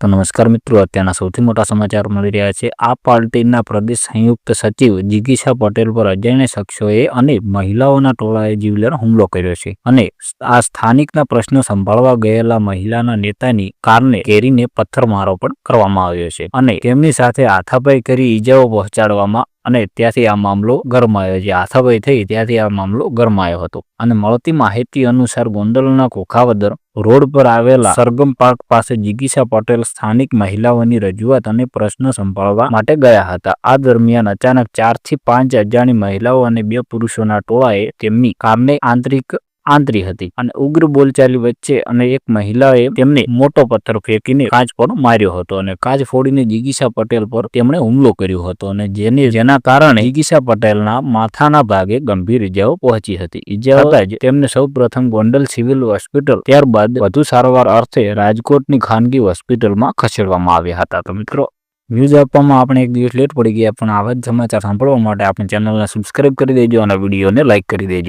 તો નમસ્કાર મિત્રો, અત્યારના સૌથી મોટા સમાચાર મળી રહ્યા છે। આ પાર્ટીના પ્રદેશ સંયુક્ત સચિવ જિગીશા પટેલ પર અજાણ્યા શખ્સોએ અને મહિલાઓના ટોળાએ જીવલેણ હુમલો કર્યો છે અને આ સ્થાનિકના પ્રશ્નો સંભાળવા ગયેલા મહિલાના નેતાની કારને ઘેરીને પથ્થરમારો પણ કરવામાં આવ્યો છે અને તેમની સાથે હાથાપાઈ કરી ઈજાઓ પહોંચાડવામાં અને ત્યાંથી આ મામલો ગરમાયો છે। હાથાપાઈ થઈ ત્યાંથી આ મામલો ગરમાયો હતો અને મળતી માહિતી અનુસાર ગોંડલના કોખાવદર રોડ પર આવેલા સરગમ પાર્ક પાસે જિગીશા પટેલ સ્થાનિક મહિલાઓની રજૂઆત અને પ્રશ્ન સંભાળવા માટે ગયા હતા। આ દરમિયાન અચાનક 4 થી 5 અજાણી મહિલાઓ અને 2 પુરુષોના ટોળાએ તેમની કારને આંતરી હતી અને ઉગ્ર બોલચાલી વચ્ચે અને એક મહિલાએ તેમને મોટો પથ્થર ફેંકીને કાચ પર માર્યો હતો અને કાચ ફોડીને જિગીશા પટેલ પર તેમણે હુમલો કર્યો હતો અને જેના કારણે જિગીશા પટેલના માથાના ભાગે ગંભીર ઈજાઓ પહોંચી હતી। ઈજાઓ થતાં જ તેમને સૌપ્રથમ ગોંડલ સિવિલ હોસ્પિટલ ત્યારબાદ વધુ સારવાર અર્થે રાજકોટની ખાનગી હોસ્પિટલમાં ખસેડવામાં આવ્યા હતા। તો મિત્રો, ન્યૂઝ આપવામાં આપણે એક દિવસ લેટ પડી ગયા, પણ આવા જ સમાચાર સાંભળવા માટે આપણી ચેનલને સબસ્ક્રાઇબ કરી દેજો અને વિડીયોને લાઇક કરી દેજો।